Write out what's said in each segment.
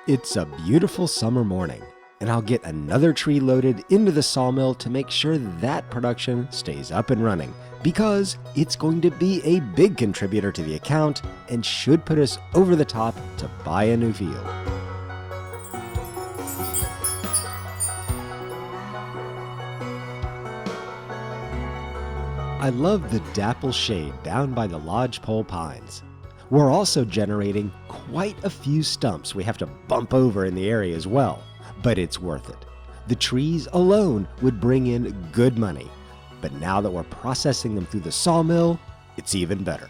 It's a beautiful summer morning, and I'll get another tree loaded into the sawmill to make sure that production stays up and running, because it's going to be a big contributor to the account and should put us over the top to buy a new field. I love the dapple shade down by the lodgepole pines. We're also generating quite a few stumps we have to bump over in the area as well, but it's worth it. The trees alone would bring in good money, but now that we're processing them through the sawmill, it's even better.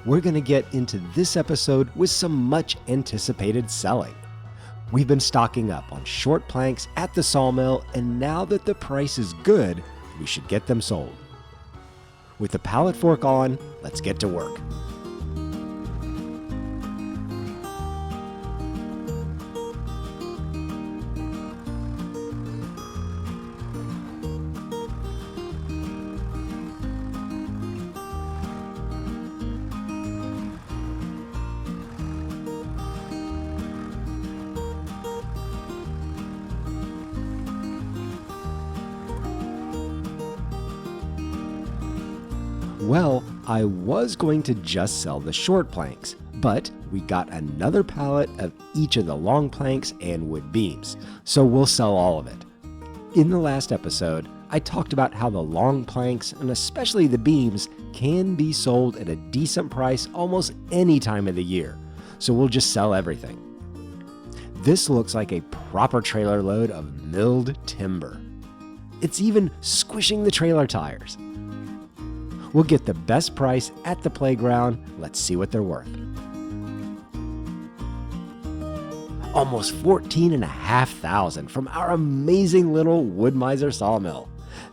We're going to get into this episode with some much anticipated selling. We've been stocking up on short planks at the sawmill, and now that the price is good, we should get them sold. With the pallet fork on, let's get to work. Well, I was going to just sell the short planks, but we got another pallet of each of the long planks and wood beams, so we'll sell all of it. In the last episode, I talked about how the long planks, and especially the beams, can be sold at a decent price almost any time of the year, so we'll just sell everything. This looks like a proper trailer load of milled timber. It's even squishing the trailer tires. We'll get the best price at the playground. Let's see what they're worth. Almost $14,500 from our amazing little Wood Miser sawmill.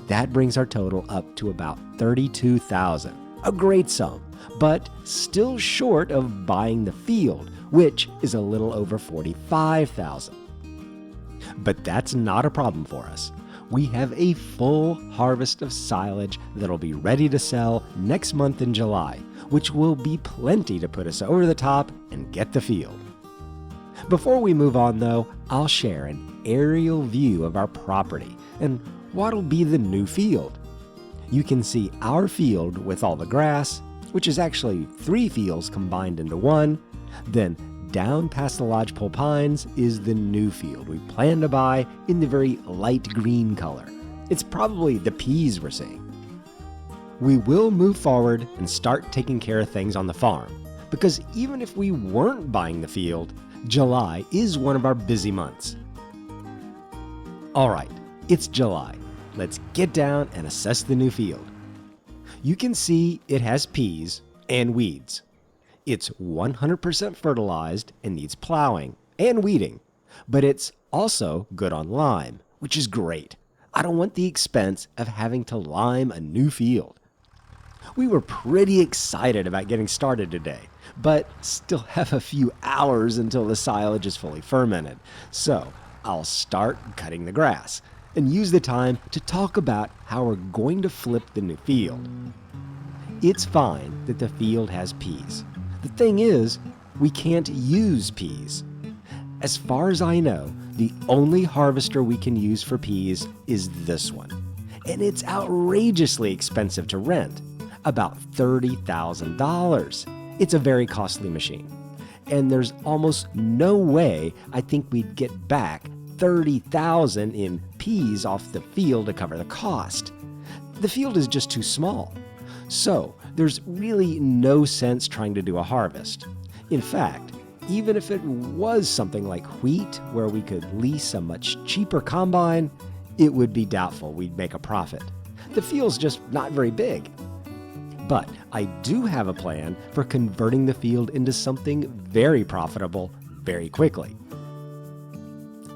That brings our total up to about $32,000. A great sum, but still short of buying the field, which is a little over $45,000. But that's not a problem for us. We have a full harvest of silage that'll be ready to sell next month in July, which will be plenty to put us over the top and get the field. Before we move on though, I'll share an aerial view of our property and what'll be the new field. You can see our field with all the grass, which is actually 3 fields combined into one. Then down past the lodgepole pines is the new field we plan to buy in the very light green color. It's probably the peas we're seeing. We will move forward and start taking care of things on the farm, because even if we weren't buying the field, July is one of our busy months. All right, it's July. Let's get down and assess the new field. You can see it has peas and weeds. It's 100% fertilized and needs plowing and weeding, but it's also good on lime, which is great. I don't want the expense of having to lime a new field. We were pretty excited about getting started today, but still have a few hours until the silage is fully fermented, so I'll start cutting the grass and use the time to talk about how we're going to flip the new field. It's fine that the field has peas. The thing is, we can't use peas. As far as I know, the only harvester we can use for peas is this one. And it's outrageously expensive to rent, about $30,000. It's a very costly machine. And there's almost no way I think we'd get back $30,000 in peas off the field to cover the cost. The field is just too small. So there's really no sense trying to do a harvest. In fact, even if it was something like wheat where we could lease a much cheaper combine, it would be doubtful we'd make a profit. The field's just not very big. But I do have a plan for converting the field into something very profitable very quickly.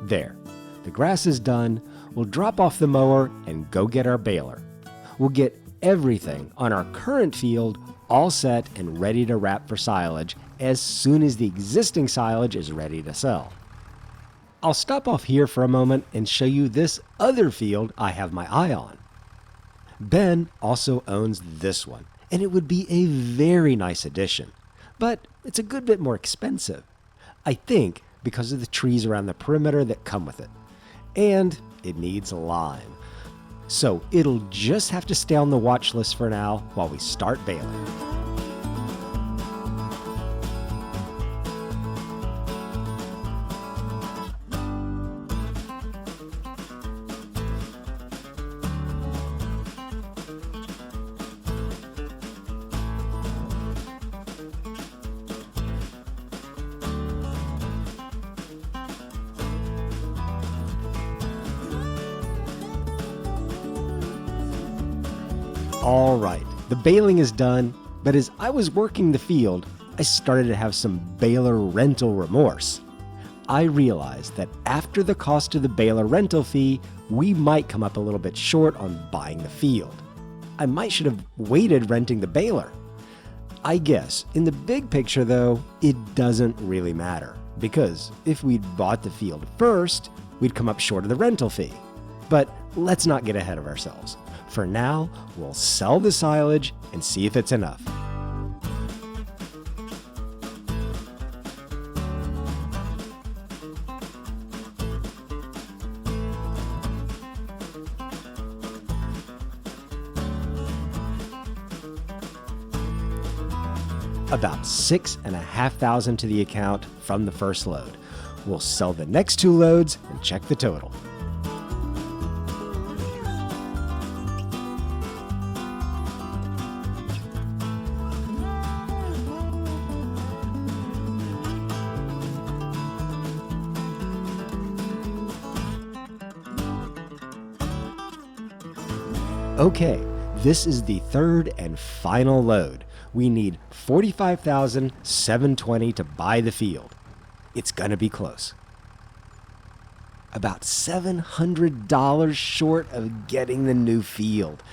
There, the grass is done. We'll drop off the mower and go get our baler. We'll get everything on our current field all set and ready to wrap for silage as soon as the existing silage is ready to sell. I'll stop off here for a moment and show you this other field I have my eye on. Ben also owns this one, and it would be a very nice addition, but it's a good bit more expensive. I think because of the trees around the perimeter that come with it. And it needs lime. So it'll just have to stay on the watch list for now while we start baling. All right, the baling is done, but as I was working the field, I started to have some baler rental remorse. I realized that after the cost of the baler rental fee, we might come up a little bit short on buying the field. I might should have waited renting the baler. I guess in the big picture though, it doesn't really matter, because if we'd bought the field first, we'd come up short of the rental fee. But let's not get ahead of ourselves. For now, we'll sell the silage and see if it's enough. About $6,500 to the account from the first load. We'll sell the next 2 loads and check the total. Okay, this is the third and final load. We need $45,720 to buy the field. It's gonna be close. About $700 short of getting the new field.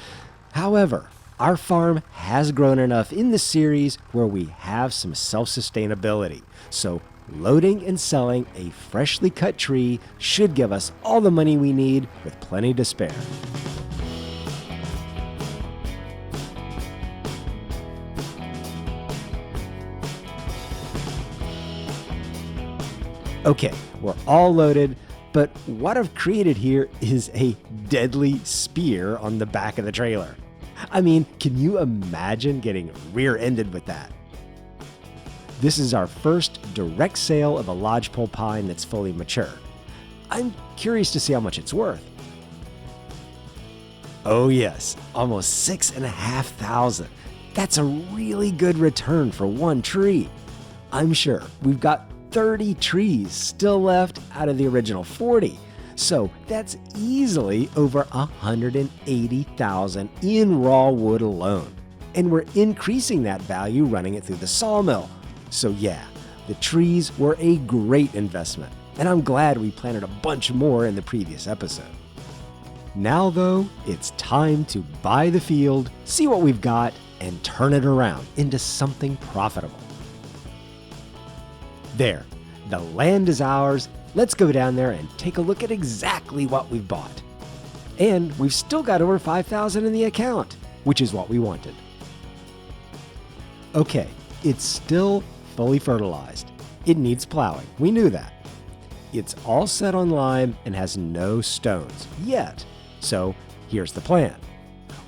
However, our farm has grown enough in the series where we have some self-sustainability. So loading and selling a freshly cut tree should give us all the money we need with plenty to spare. Okay, we're all loaded, but what I've created here is a deadly spear on the back of the trailer. I mean, can you imagine getting rear-ended with that? This is our first direct sale of a lodgepole pine that's fully mature. I'm curious to see how much it's worth. Oh yes, almost $6,500. That's a really good return for one tree. I'm sure we've got 30 trees still left out of the original 40. So that's easily over $180,000 in raw wood alone. And we're increasing that value running it through the sawmill. So yeah, the trees were a great investment. And I'm glad we planted a bunch more in the previous episode. Now though, it's time to buy the field, see what we've got, and turn it around into something profitable. There, the land is ours. Let's go down there and take a look at exactly what we've bought. And we've still got over $5,000 in the account, which is what we wanted. Okay, it's still fully fertilized. It needs plowing, we knew that. It's all set on lime and has no stones yet. So here's the plan.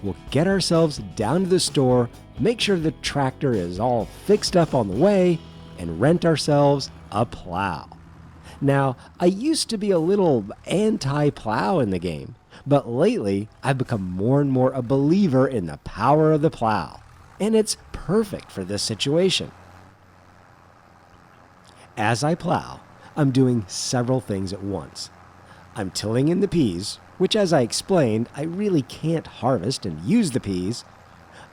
We'll get ourselves down to the store, make sure the tractor is all fixed up on the way, and rent ourselves a plow. Now, I used to be a little anti-plow in the game, but lately I've become more and more a believer in the power of the plow, and it's perfect for this situation. As I plow, I'm doing several things at once. I'm tilling in the peas, which as I explained, I really can't harvest and use the peas.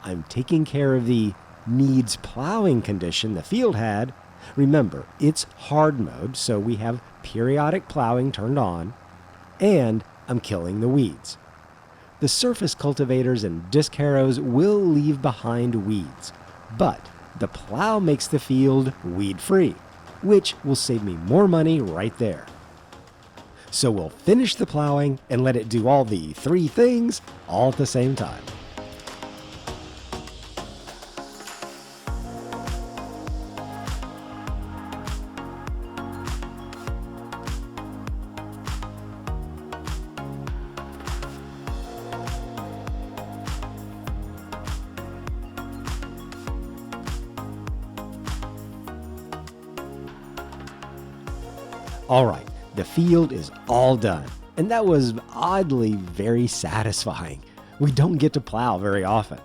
I'm taking care of the needs plowing condition the field had. Remember, it's hard mode, so we have periodic plowing turned on, and I'm killing the weeds. The surface cultivators and disc harrows will leave behind weeds, but the plow makes the field weed-free, which will save me more money right there. So we'll finish the plowing and let it do all the 3 things all at the same time. All right, the field is all done, and that was oddly very satisfying. We don't get to plow very often.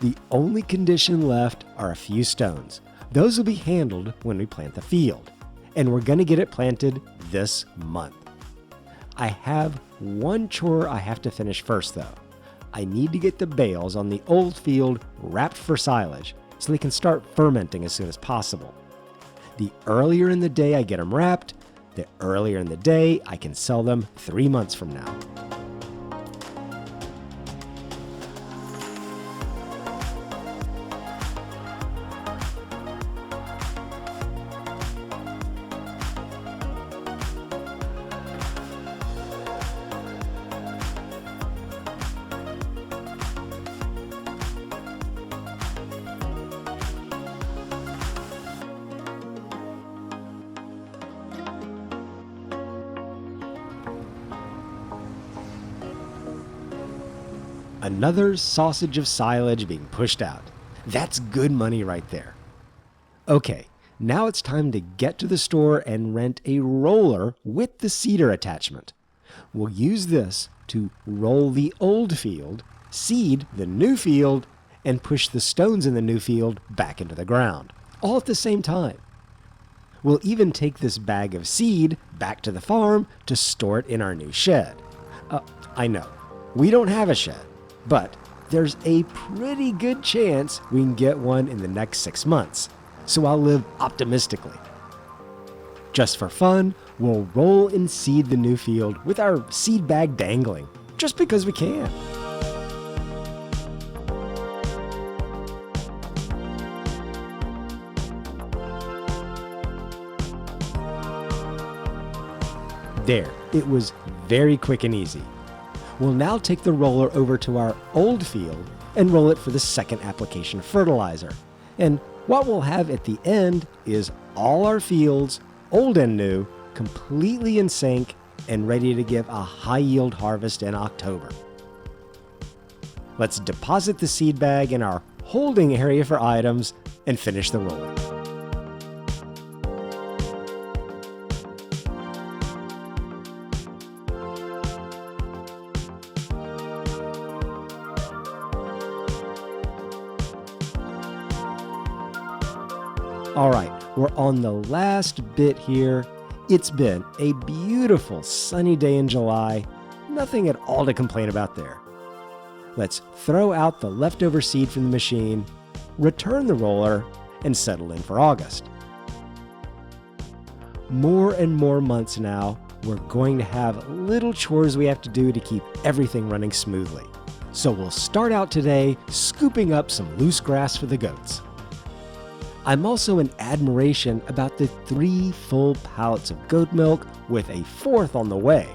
The only condition left are a few stones. Those will be handled when we plant the field, and we're going to get it planted this month. I have one chore I have to finish first though. I need to get the bales on the old field wrapped for silage so they can start fermenting as soon as possible. The earlier in the day I get them wrapped, the earlier in the day I can sell them 3 months from now. Another sausage of silage being pushed out. That's good money right there. Okay, now it's time to get to the store and rent a roller with the seeder attachment. We'll use this to roll the old field, seed the new field, and push the stones in the new field back into the ground, all at the same time. We'll even take this bag of seed back to the farm to store it in our new shed. I know, we don't have a shed, but there's a pretty good chance we can get one in the next 6 months, so I'll live optimistically. Just for fun, we'll roll and seed the new field with our seed bag dangling, just because we can. There, it was very quick and easy. We'll now take the roller over to our old field and roll it for the second application of fertilizer. And what we'll have at the end is all our fields, old and new, completely in sync and ready to give a high yield harvest in October. Let's deposit the seed bag in our holding area for items and finish the roller. All right, we're on the last bit here. It's been a beautiful sunny day in July. Nothing at all to complain about there. Let's throw out the leftover seed from the machine, return the roller, and settle in for August. More and more months now, we're going to have little chores we have to do to keep everything running smoothly. So we'll start out today scooping up some loose grass for the goats. I'm also in admiration about the 3 full pallets of goat milk with a 4th on the way.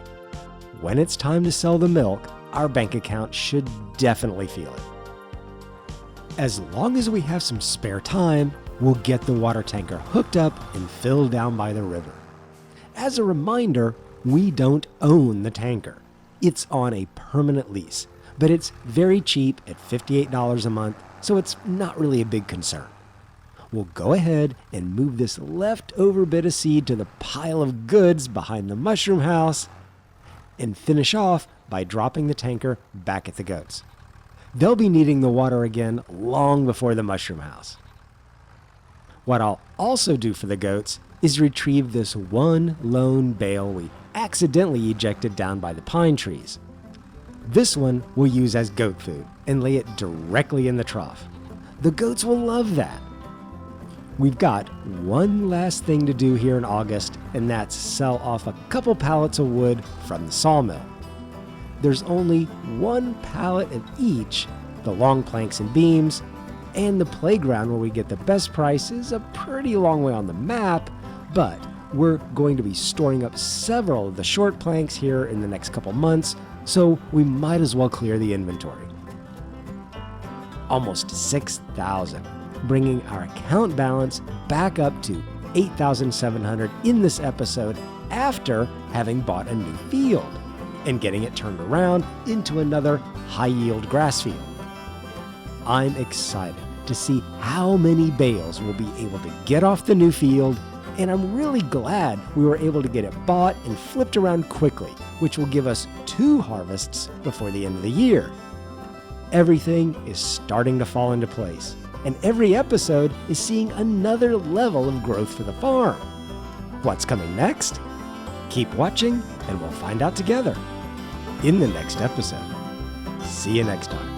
When it's time to sell the milk, our bank account should definitely feel it. As long as we have some spare time, we'll get the water tanker hooked up and filled down by the river. As a reminder, we don't own the tanker. It's on a permanent lease, but it's very cheap at $58 a month, so it's not really a big concern. We'll go ahead and move this leftover bit of seed to the pile of goods behind the mushroom house and finish off by dropping the tanker back at the goats. They'll be needing the water again long before the mushroom house. What I'll also do for the goats is retrieve this one lone bale we accidentally ejected down by the pine trees. This one we'll use as goat food and lay it directly in the trough. The goats will love that. We've got one last thing to do here in August, and that's sell off a couple pallets of wood from the sawmill. There's only 1 pallet of each, the long planks and beams, and the playground where we get the best price is a pretty long way on the map, but we're going to be storing up several of the short planks here in the next couple months, so we might as well clear the inventory. Almost 6,000. Bringing our account balance back up to 8,700 in this episode after having bought a new field and getting it turned around into another high-yield grass field. I'm excited to see how many bales we'll be able to get off the new field And I'm really glad we were able to get it bought and flipped around quickly, which will give us 2 harvests before the end of the year. Everything is starting to fall into place, and every episode is seeing another level of growth for the farm. What's coming next? Keep watching and we'll find out together in the next episode. See you next time.